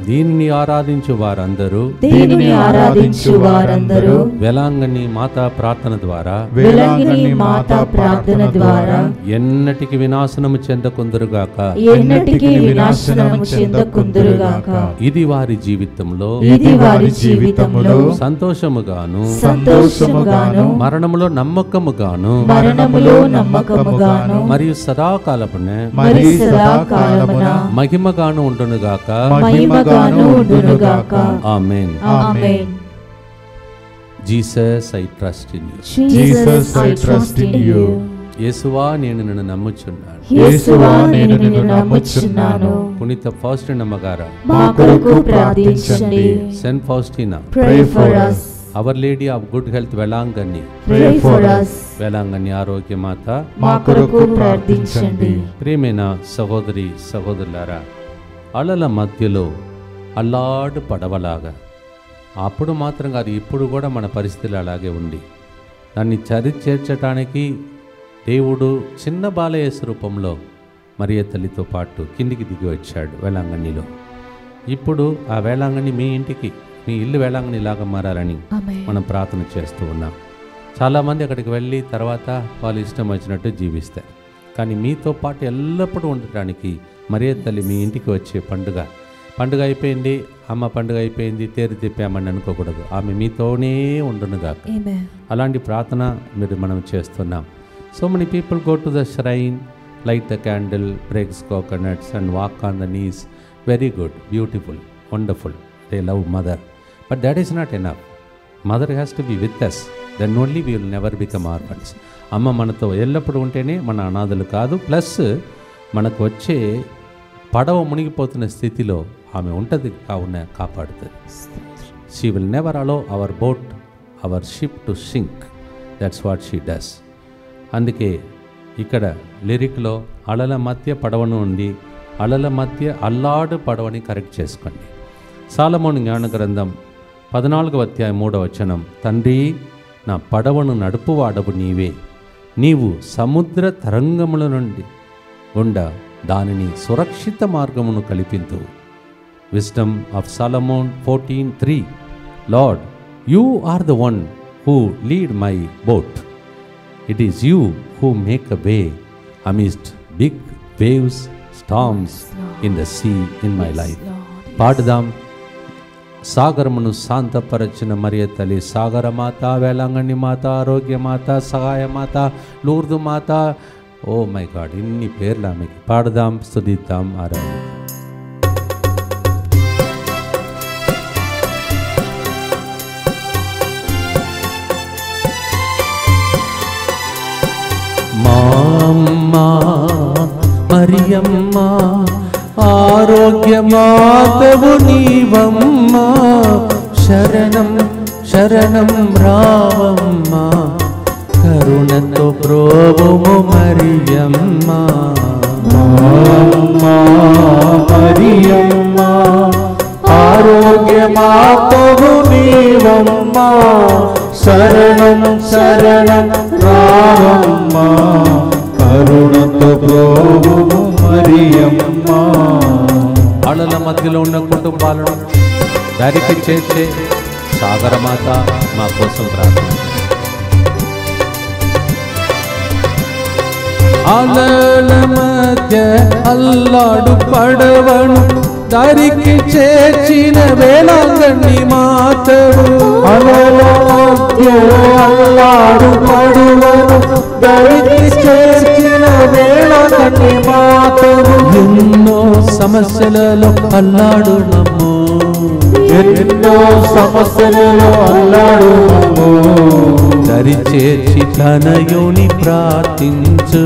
దీనిని ఆరాధించు వారందరూ వేలాంగణి మాతా ప్రార్థన ద్వారా ఎన్నటికి వినాశనము చెందకుందురుగాక. ఇది వారి జీవితంలో సంతోషముగాను మరణములో నమ్మకముగాను మరియు సదాకాలమున మహిమగాను ఉండునుగాక. ఆమేన్. Jesus, I trust in you. Jesus, I trust in you. యేసువా, నేను నిన్ను నమ్ముచున్నాను. పునీత ఫౌస్టినమ్మ గారు మా కొరకు ప్రార్థించండి. Saint Faustina, Pray for us. Our lady of good health Velankanni, Pray for us. Velankanni ఆరోగ్య మాత మా కొరకు ప్రార్థించండి. ప్రియమైన సహోదరి సహోదరులారా, అలల మధ్యలో అల్లాడు పడవలాగా, అప్పుడు మాత్రం కాదు, ఇప్పుడు కూడా మన పరిస్థితులు అలాగే ఉంది. దాన్ని చేర్చడానికి దేవుడు చిన్న బాలయేసు రూపంలో మరియ తల్లితో పాటు కిందికి దిగి వచ్చాడు వేళాంగణిలో. ఇప్పుడు ఆ వేళాంగణి మీ ఇంటికి, మీ ఇల్లు వేళాంగణిలాగా మారాలని మనం ప్రార్థన చేస్తూ ఉన్నాం. చాలామంది అక్కడికి వెళ్ళి తర్వాత వాళ్ళు ఇష్టం వచ్చినట్టు జీవిస్తారు. కానీ మీతో పాటు ఎల్లప్పుడూ ఉండటానికి మరియ తల్లి మీ ఇంటికి వచ్చే పండుగ అయిపోయింది, అమ్మ పండుగ అయిపోయింది, తేరు తిప్పామని అనుకోకూడదు. ఆమె మీతోనే ఉండునుగాక. అలాంటి ప్రార్థన మనం చేస్తున్నాం. So many people go to the shrine, light the candle, breaks coconuts and walk on the knees. Very good, beautiful, wonderful. They love mother. But that is not enough. Mother has to be with us. Then only we will never become orphans. అమ్మ మనతో ఎల్లప్పుడూ ఉంటేనే మన అనాథలు కాదు. Plus మనకు వచ్చే పడవ మునిగిపోతున్న స్థితిలో ఆమె ఉంటుంది, కావున కాపాడుతుంది. She will never allow our boat, our ship to sink. That's what she does. అందుకే ఇక్కడ లిరిక్లో అలల మధ్య పడవను ఉంది, అలల మధ్య అల్లాడు పడవని కరెక్ట్ చేసుకోండి. సాలమోను జ్ఞాన గ్రంథం 14వ అధ్యాయం 3వ వచనం, తండ్రి నా పడవను నడుపువాడవు నీవే, నీవు సముద్ర తరంగముల నుండి ఉండ దానిని సురక్షిత మార్గమును కలిపింతు. Wisdom of Solomon 14:3, lord you are the one who lead my boat. It is you who make a way amidst big waves, storms in the sea in my life. పాడుదాం. సాగరమును శాంతపరచిన మరియ తల్లి, సాగరమాత, వేళాంగణి మాత, ఆరోగ్యమాత, సహాయమాత, లూర్దు మాత, ఓ మై గాడ్, ఇన్ని పేర్లు ఆమెకి. పాడుదాం, స్తుతిద్దాం, ఆరాధిద్దాం. అమ్మా మరియమ్మ, ఆరోగ్యమాతవు నీవమ్మా, శరణం శరణం రావమ్మ, కరుణతో ప్రోభుము మరియమ్మ. అమ్మా మరియమ్మ, ఆరోగ్యమాతవు నీవమ్మా, శరణం శరణం రావమ్మ, కరుణతో ప్రోభుము మరియమ్మ. అలల మధ్యలో ఉన్న కుటుంబాలను దారికి చేర్చే సాగరమాత మా కోసం ప్రార్థన. అలల మధ్య అల్లాడు పడవను దారికి చేర్చిన వేళాంగణి మాతవు, అలల మధ్య అల్లాడు పడవను దారికి చేర్చిన వేళాంగణి మాతవు, ఎన్నో సమస్యలలో అల్లాడు నమ్ము, ఎన్నో సమస్యలలో అల్లాడు నమ్ము, దరి చేర్చి తనయుని ప్రార్థించు,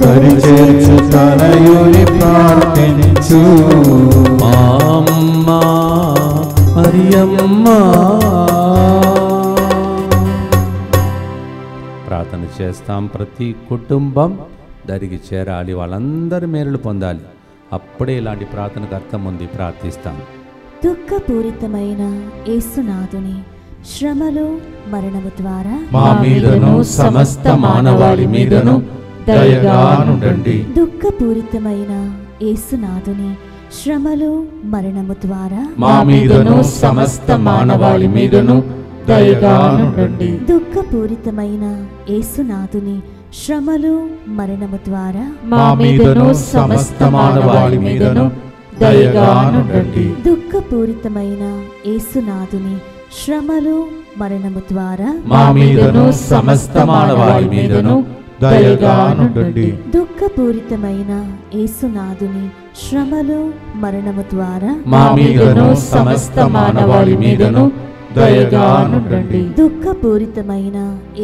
దరి చేర్చి తనయుని ప్రార్థించు. మా అమ్మ మరియమ్మ. ప్రార్థన చేస్తాం. ప్రతి కుటుంబం దరికి చేరాలి, వాళ్ళందరి మేలులు పొందాలి. అప్పుడే ఇలాంటి ప్రార్థనకు అర్థం ఉంది. ప్రార్థిస్తాం. దుఃఖపూరితమైన యేసునాథుని శ్రమలు మరణము ద్వారా మా మీదను సమస్త మానవాళి మీదను దయగా నుండండి. దుఃఖపూరితమైన యేసునాథుని శ్రమలు మరణము ద్వారా మా మీదను సమస్త మానవాళి మీదను దయగా నుండండి. దుఃఖపూరితమైన యేసునాథుని శ్రమలు మరణము ద్వారా మా మీదను సమస్త మానవాళి మీదను దయగా నుండండి. దుఃఖపూరితమైన యేసునాథుని శ్రమలు మరణము ద్వారా మా మీదను సమస్త మానవాళి మీదను దయగా నుండండి. దుఃఖపూరితమైన యేసునాథుని శ్రమలు మరణము ద్వారా మా మీదను సమస్త మానవాళి మీదను దయగా నుండండి. దుఃఖపూరితమైన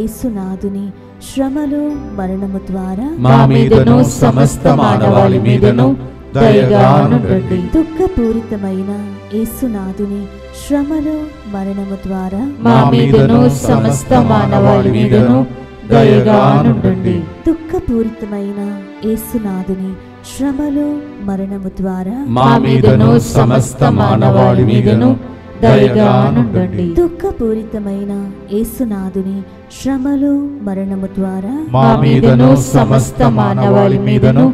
యేసునాథుని శ్రమలు మరణము ద్వారా మా మీదను సమస్త మానవాళి మీదను దయగా నుండండి. దుఃఖపూరితమైన యేసునాథుని శ్రమలు మరణము ద్వారా మా మీదను సమస్త మానవాళి మీదను దయగా నుండండి. దుఃఖపూరితమైన యేసునాథుని శ్రమలు మరణము ద్వారా మా మీదను సమస్త మానవాళి మీదను దయగా నుండండి. దుఃఖపూరితమైన యేసునాథుని శ్రమలు మరణము ద్వారా మా మీదను సమస్త మానవాళి మీదను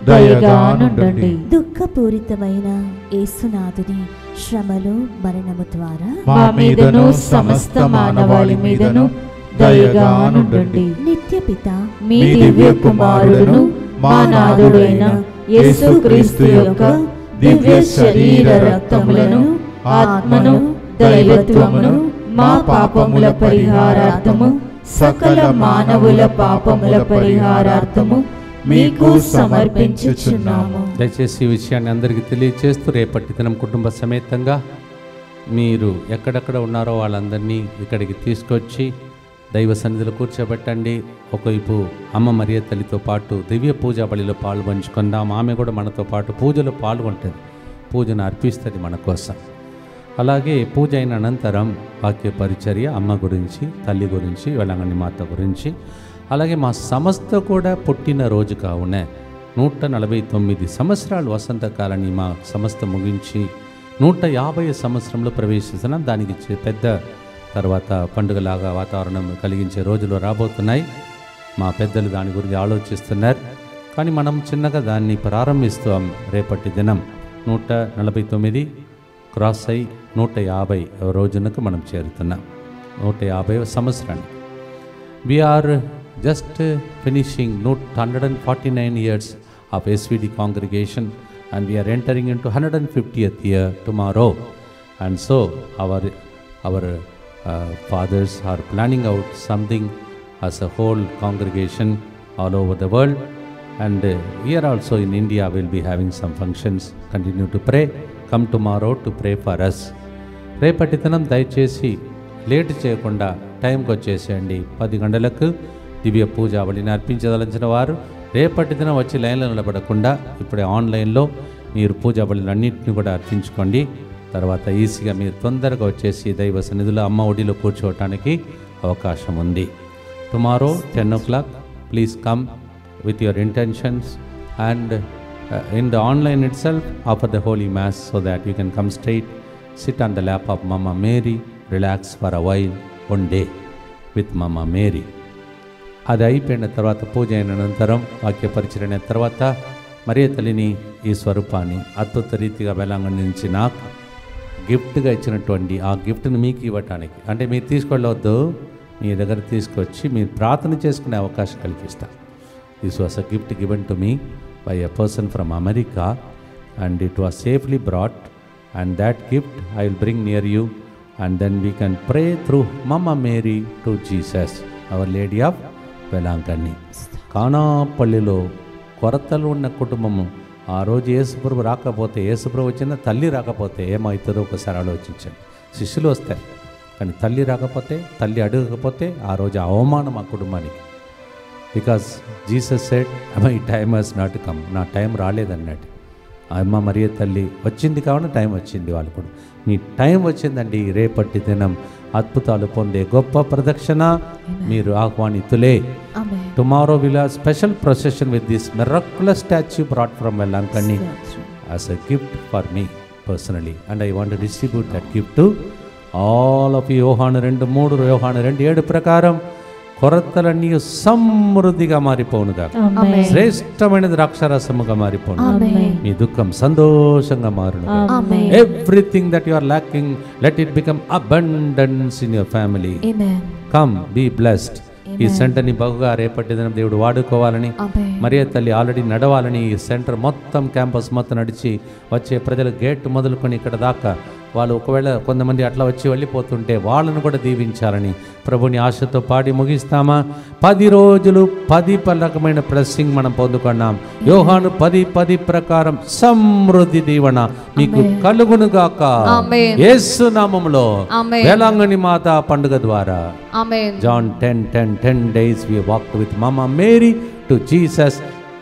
దయగానుండండి. దుఃఖపూరితమైన యేసునాథుని శ్రమలు మరణము ద్వారా మా మీదను సమస్త మానవాళి మీదను దయగానుండండి. నిత్యపిత మీ దివ్య కుమారుడును మా నాథుడైన యేసుక్రీస్తు యొక్క దివ్య శరీర రక్తములను ఆత్మను దైవత్వమును మా పాపముల పరిహారార్థము సకల మానవుల పాపముల పరిహారార్థము మీకు సమర్పించుచున్నాము. దయచేసి ఈ విషయాన్ని అందరికీ తెలియజేస్తూ రేపటి దినం కుటుంబ సమేతంగా మీరు ఎక్కడెక్కడ ఉన్నారో వాళ్ళందరినీ ఇక్కడికి తీసుకొచ్చి దైవ సన్నిధిలో కూర్చోబెట్టండి. ఒకవైపు అమ్మ మరియ తల్లితో పాటు దివ్య పూజా బలిలో పాల్పంచుకుందాం. ఆమె కూడా మనతో పాటు పూజలో పాల్గొంటుంది, పూజను అర్పిస్తుంది మన కోసం. అలాగే పూజ అయిన అనంతరం వాక్య పరిచర్య, అమ్మ గురించి, తల్లి గురించి, వేళాంగణి మాత గురించి, అలాగే మా సమస్త కూడా పుట్టిన రోజు కావున 149 సంవత్సరాలు వసంతకాలాన్ని మా సంస్థ ముగించి 150 సంవత్సరంలో ప్రవేశిస్తున్నాం. దానికి పెద్ద తర్వాత పండుగలాగా వాతావరణం కలిగించే రోజులు రాబోతున్నాయి. మా పెద్దలు దాని గురించి ఆలోచిస్తున్నారు. కానీ మనం చిన్నగా దాన్ని ప్రారంభిస్తాం. రేపటి దినం 149 క్రాస్ అయి 150 రోజునకు మనం చేరుతున్నాం. 150వ సంవత్సరానికి we are just finishing 149 years of SVD congregation, and we are entering into 150th year tomorrow. And so our fathers are planning out something as a whole congregation all over the world, and here also in India we'll be having some functions. Continue to pray. Come tomorrow to pray for us. రేపటి దినం దయచేసి late చేయకుండా టైంకి వచ్చేసేయండి. 10 గంటలకు దివ్య పూజా బలిని అర్పించదలిచిన వారు రేపటి దినం వచ్చి లైన్లో నిలబడకుండా ఇప్పుడే ఆన్లైన్లో మీరు పూజా బలిని అన్నింటినీ కూడా అర్పించుకోండి. తర్వాత ఈజీగా మీరు తొందరగా వచ్చేసి దైవ సన్నిధిలో అమ్మ ఒడిలో కూర్చోవటానికి అవకాశం ఉంది. Tomorrow 10 o'clock please come with your intentions, and in the online itself offer the holy mass so that you can come straight, sit on the lap of Mama Mary, relax for a while, one day with Mama Mary. అది అయిపోయిన తర్వాత పూజ అయిన అనంతరం వాక్య పరిచయం అయిన తర్వాత మరియ తల్లిని ఈ స్వరూపాన్ని అద్భుత రీతిగా వేలాంగణి నుంచి నాకు గిఫ్ట్గా ఇచ్చినటువంటి ఆ గిఫ్ట్ని మీకు ఇవ్వటానికి, అంటే మీరు తీసుకెళ్ళవద్దు, మీ దగ్గర తీసుకొచ్చి మీరు ప్రార్థన చేసుకునే అవకాశం కల్పిస్తాను. This was a gift given to me by a person from America, and it was safely brought, and that gift I will bring near you, and then we can pray through Mama Mary to Jesus, Our Lady of Velangani. కానాపల్లిలో కొరతలు ఉన్న కుటుంబము ఆ రోజు యేసుప్రభు రాకపోతే, యేసుప్రభు వచ్చిన తల్లి రాకపోతే ఏమవుతుందో ఒకసారి ఆలోచించండి. శిష్యులు వస్తారు కానీ తల్లి రాకపోతే, తల్లి అడగకపోతే ఆ రోజు అవమానం ఆ కుటుంబానికి. Because Jesus said my time has not come, నా టైం రాలేదన్నట్టు. అమ్మ మరియ తల్లి వచ్చింది కావున టైం వచ్చింది. వాళ్ళు కూడా మీ టైం వచ్చిందండి. రేపటి దినం అద్భుతాలు పొందే గొప్ప ప్రదక్షిణ మీరు ఆహ్వానితులే. Tomorrow will have special procession with this miraculous statue brought from Velankanni as a gift for me personally, and I want to distribute that gift to all of you. Yohanu 2:3, యోహాను 2:7 ప్రకారం కొరతలన్నీ సమృద్ధిగా మారిపోనుగా, శ్రేష్టమైన ద్రాక్షరసముగా మారిపోను, మీ దుఃఖం సంతోషంగా మారును. Everything that you are lacking, let it become abundance in your family. Come, be blessed. ఈ సెంటర్ని బహుగా రేపటి దినం దేవుడు వాడుకోవాలని, మరియ తల్లి ఆల్రెడీ నడవాలని, ఈ సెంటర్ మొత్తం క్యాంపస్ మొత్తం నడిచి వచ్చే ప్రజలు గేట్ మొదలుకొని ఇక్కడ దాకా వాళ్ళు ఒకవేళ కొంతమంది అట్లా వచ్చి వెళ్ళిపోతుంటే వాళ్ళను కూడా దీవించాలని ప్రభుని ఆశతో పాడి ముగిస్తామా? 10 రోజులు 10 రకమైన బ్లెస్సింగ్ మనం పొందుకున్నాం. యోహాను 10:10 ప్రకారం సమృద్ధి దీవెన మీకు కలుగునుగాక యేసు నామములో. వేలాంగణి మాత పండుగ ద్వారా John 10:10 days we walked with Mama Mary to Jesus,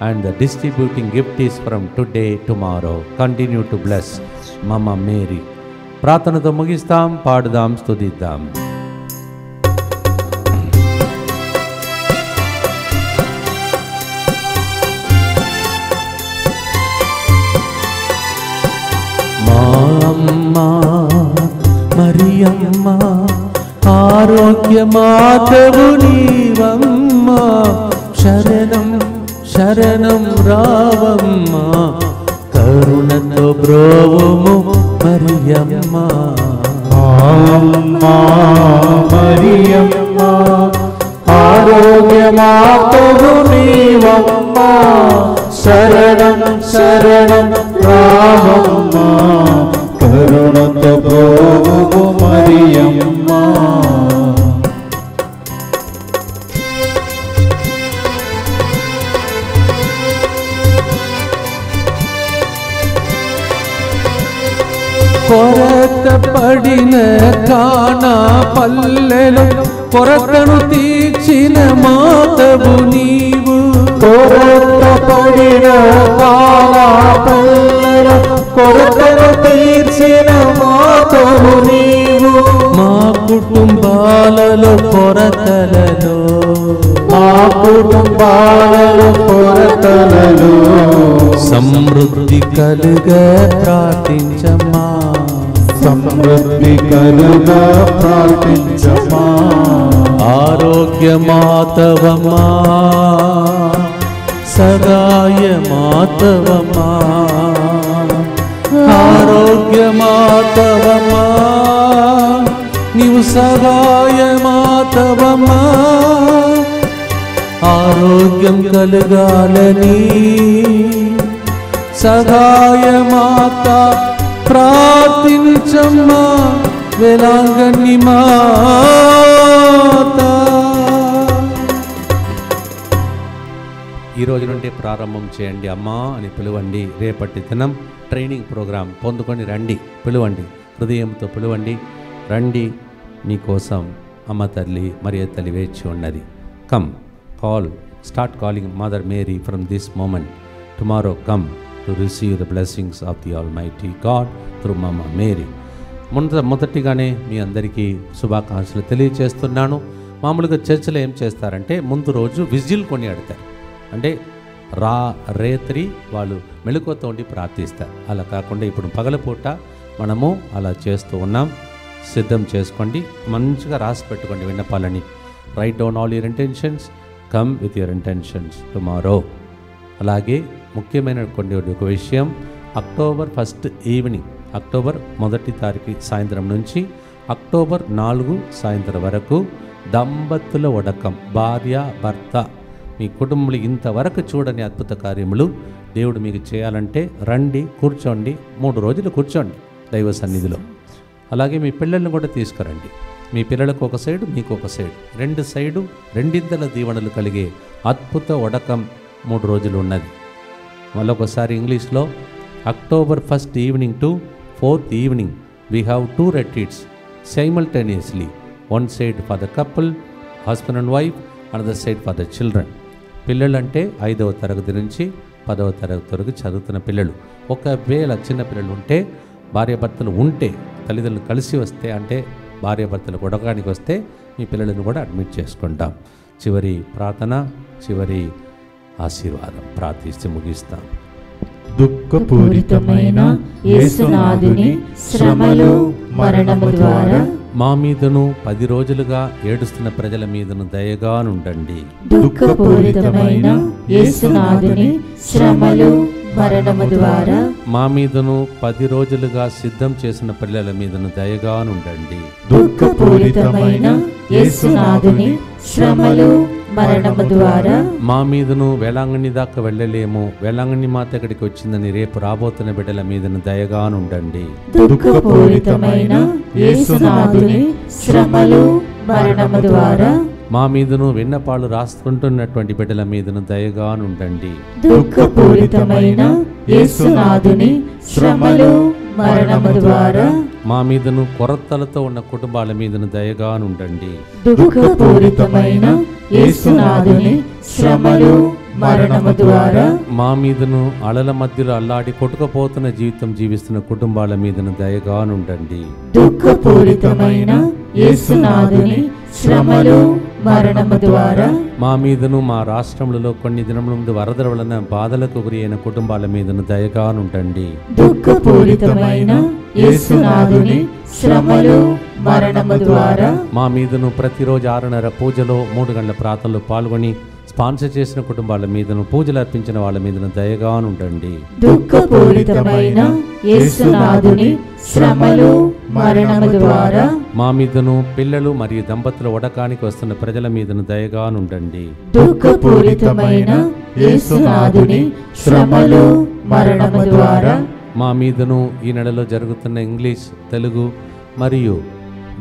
and the distributing gift is from today, tomorrow. Continue to bless Mama Mary. ప్రార్థనతో ముగిస్తాం, పాడుదాం, స్తుతిద్దాం. మా అమ్మ మరియమ్మ ఆరోగ్య మాతవు నీవమ్మ, శరణం శరణం రావమ్మ. ఆరోగ్యమాతవు నీవమ్మా, శరణం శరణం రావమ్మా, కరుణతో ప్రోవు మరియమ్మా. కొరత పడిన కానా పల్లెలు కొరతను తీర్చిన మాతవు నీవు. కొరత పడిన కానా పల్లెలు కొరతను తీర్చిన మాతవు నీవు. మా కుటుంబాలలో కొరతలలో, మా కుటుంబాలలో కొరతలలో సమృద్ధి కలుగా ప్రార్థించమ్మా, సమృద్ధి కలుగా ప్రార్థించమా. ఆరోగ్యమాతవమా, సహాయమాతవమా, ఆరోగ్యమాతవమా, నీవు సహాయమాతవమా, ఆరోగ్యం కలగాలని సహాయమాత ప్రార్థించమ్మా వేలాంగని మాత. ఈ రోజు నుండి ప్రారంభం చేయండి అమ్మా అని పిలువండి. రేపటి దినం ట్రైనింగ్ ప్రోగ్రాం పొందుకొని రండి, పిలువండి, హృదయంతో పిలువండి, రండి. మీకోసం అమ్మ తల్లి మరియ తల్లి వేచి ఉన్నది. Come, call, start calling mother Mary from this moment. Tomorrow come to receive the blessings of the almighty God through mamma Mary. మొదటిగానే మీ అందరికీ శుభాకాంక్షలు తెలియజేస్తున్నాను. మామూలుగా చర్చిలో ఏం చేస్తారంటే ముందు రోజు విజిల్ కొని ఆడతారు, అంటే రేత్రి వాళ్ళు మెలకువతో ఉండి ప్రార్థిస్తారు. అలా కాకుండా ఇప్పుడు పగలపూట మనము అలా చేస్తూ ఉన్నాం. సిద్ధం చేసుకోండి, మంచిగా రాసి పెట్టుకోండి విన్నపాలని. Write down all your intentions, come with your intentions tomorrow. అలాగే ముఖ్యమైన ఒక విషయం, అక్టోబర్ 1 ఈవినింగ్, అక్టోబర్ 1 తారీఖు సాయంత్రం నుంచి అక్టోబర్ 4 సాయంత్రం వరకు దంపతుల ఉడకం, భార్య భర్త, మీ కుటుంబంలో ఇంతవరకు చూడని అద్భుత కార్యములు దేవుడు మీకు చేయాలంటే రండి, కూర్చోండి, 3 రోజులు కూర్చోండి దైవ సన్నిధిలో. అలాగే మీ పిల్లల్ని కూడా తీసుకురండి. మీ పిల్లలకు ఒక సైడు, మీకు ఒక సైడు, రెండింతల దీవెనలు కలిగే అద్భుత ఉడకం 3 రోజులు ఉన్నది. మళ్ళొకసారి ఇంగ్లీష్లో, October 1 evening to 4th evening we have 2 retreats simultaneously. One side for the couple, husband and wife, another side for the children. పిల్లలంటే 5వ తరగతి నుంచి 10వ తరగతి వరకు చదువుతున్న పిల్లలు. ఒకవేళ చిన్న పిల్లలు ఉంటే, భార్యాభర్తలు ఉంటే, తల్లిదండ్రులు కలిసి వస్తే, అంటే భార్యాభర్తలు ఉడకానికి వస్తే మీ పిల్లలను కూడా అడ్మిట్ చేసుకుంటాం. చివరి ప్రార్థన, చివరి ఆశీర్వాదం ప్రార్థిస్తే ముగిస్తాం. దుఃఖపూరితమైన యేసునాథుని శ్రమలు మరణము ద్వారా మా మీదను 10 రోజులుగా ఏడుస్తున్న ప్రజల మీదను దయగానుండండి. దుఃఖపూరితమైన యేసునాథుని శ్రమలు మరణము ద్వారా మా మీదను 10 రోజులుగా సిద్ధం చేసిన పిల్లల మీదను దయగానుండండి. దుఃఖపూరితమైన యేసునాథుని శ్రమలు మరణము ద్వారా మా మీదను వేలాంగణి దాకా వెళ్ళలేము, వేలాంగణి మాత ఇక్కడికి వచ్చిందని రేపు రాబోతున్న బిడ్డల మీదను దయగానుండండి. దుఃఖపూరితమైన యేసునాథుని శ్రమలు మరణము ద్వారా మా మీదను విన్నపాలు రాసుకుంటున్నటువంటి బిడ్డల మీదను దయగానుండండి. దుఃఖపూరితమైన యేసునాథుని శ్రమలు మరణము ద్వారా మా మీదను కొరతలతో ఉన్న కుటుంబాల మీదను దయగానుండండి. దుఃఖపూరితమైన యేసునాథుని శ్రమలు మరణము ద్వారా మా మీదను అలల మధ్యలో అల్లాడి కొట్టుకుపోతున్న జీవితం జీవిస్తున్న కుటుంబాల మీదను దయగానుండండి. దుఃఖపూరితమైన యేసునాథుని శ్రమలు మరణము ద్వారా మా మీదను మా రాష్ట్రములలో కొన్ని దినముల ముందు వరదల వలన బాధలకు గురి అయిన కుటుంబాల మీదను దయగానుండండి. దుఃఖపూరితమైన యేసునాథుని శ్రమలు మరణము ద్వారా మా మీదను ప్రతిరోజు 6:30 పూజలో 3 గంటల ప్రార్థనలో పాల్గొని స్పాన్సర్ చేసిన కుటుంబాల మీదను, పూజలు అర్పించిన వాళ్ళ మీదను దయగా ఉండండి. దుఃఖపూరితమైన యేసునాథుని శ్రమలు మరణము ద్వారా మా మీదను, పిల్లలు మరియు దంపతుల వడకానికి వస్తున్న ప్రజల మీదను దయగా ఉండండి. దుఃఖపూరితమైన యేసునాథుని శ్రమలు మరణము ద్వారా మా మీదను, ఈ నెలలో జరుగుతున్న ఇంగ్లీష్, తెలుగు మరియు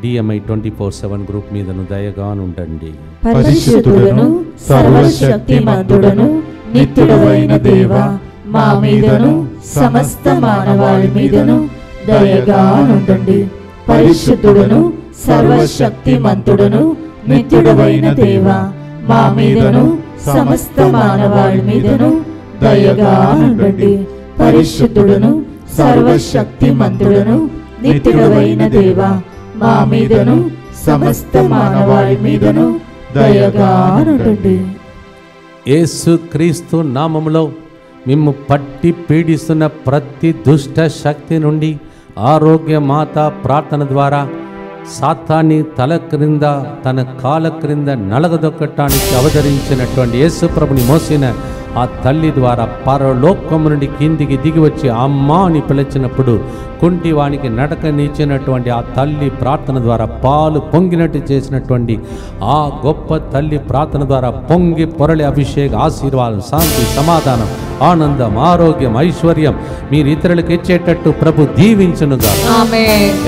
DMI 24/7 గ్రూప్ మీదను దయగా ఉండండి. పరిశుద్ధుడను సర్వశక్తిమంతుడను నిత్యుడైన దేవా, మా మీదను సమస్త మానవాళి మీదను దయగా ఉండండి. పరిశుద్ధుడను సర్వశక్తిమంతుడను నిత్యుడైన దేవా, మా మీదను సమస్త మానవాళి మీదను దయగా ఉండండి. పరిశుద్ధుడను సర్వశక్తిమంతుడను నిత్యుడైన దేవా, మా మీదను సమస్త మానవాళి మీదను దయగా ఉండండి. యేసు క్రీస్తు నామములో మిమ్ము పట్టి పీడిస్తున్న ప్రతి దుష్ట శక్తి నుండి ఆరోగ్య మాత ప్రార్థన ద్వారా సాతాన్ని తల క్రింద, తన కాల క్రింద నలగదొక్కటానికి అవతరించినటువంటి యేసు ప్రభుని మోసిన ఆ తల్లి ద్వారా పరలోకము నుండి కిందికి దిగి వచ్చి అమ్మా అని పిలిచినప్పుడు కుంటివానికి నడకనిచ్చినటువంటి ఆ తల్లి ప్రార్థన ద్వారా పాలు పొంగినట్టు చేసినటువంటి ఆ గొప్ప తల్లి ప్రార్థన ద్వారా పొంగి పొరలి అభిషేక, ఆశీర్వాదం, శాంతి, సమాధానం, ఆనందం, ఆరోగ్యం, ఐశ్వర్యం మీరు ఇతరులకు ఇచ్చేటట్టు ప్రభు దీవించునుగా.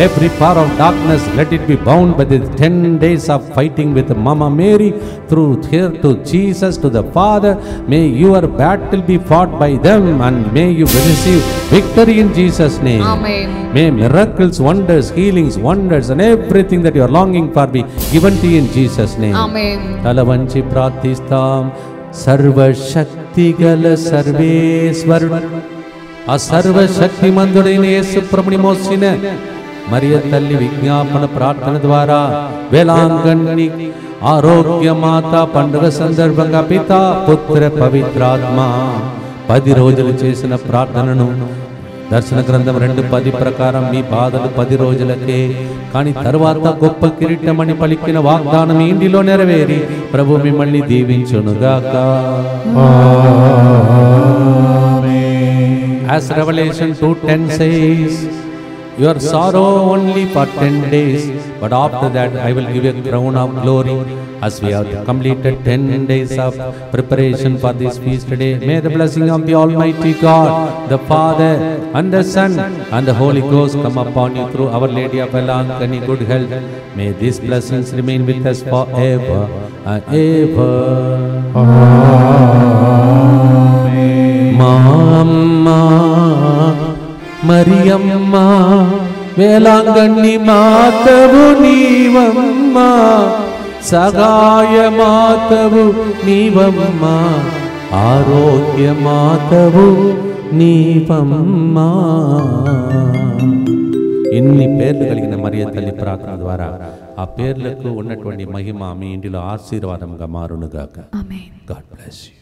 Every power of darkness let it be bound by the 10 days of fighting with Mama Mary through here to Jesus to the Father. May your battle be fought by them and may you receive victory in Jesus name. Amen. May miracles, wonders, healings, wonders and everything that you are longing for be given to you in Jesus name. Amen. తలవంచి ప్రార్థిస్తాం. సర్వశక్తిగల సర్వేశ్వరుడు, ఆ సర్వశక్తిమంతుడైన యేసు ప్రభుని మోసిన మరియ తల్లి విజ్ఞాపన ప్రార్థన ద్వారా వేలాంగణి ఆరోగ్య మాత పండుగ సందర్భంగా పితా, పుత్ర, పవిత్రాత్మ 10 రోజులు చేసిన ప్రార్థనను దర్శన గ్రంథం 2:10 ప్రకారం మీ బాధలు 10 రోజులకే, కానీ తర్వాత గొప్ప కిరీటమని పలికిన వాగ్దానం ఇంటిలో నెరవేరి ప్రభు మిమ్మల్ని దీవించునుగాక. As Revelation 2:10 says, your sorrow only for 10 days, but after that I will give you a crown of glory. As we have completed 10 days of preparation for this feast day, may the blessing of the Almighty God, the Father and the Son and the Holy Ghost come upon you through Our Lady of Velankani good health. May these blessings remain with us forever and ever. Amen. Mama Mariyamma Velankanni మాతవు నీవమ్మ, సగాయ మాతవు నీవమ్మ, ఆరోగ్య మాతవు నీవమ్మ. ఇన్ని పేర్లు కలిగిన మరియ తల్లి ప్రార్థన ద్వారా ఆ పేర్లకు ఉన్నటువంటి మహిమ మీ ఇంటిలో ఆశీర్వాదంగా మారునుగాక. Amen. God bless you.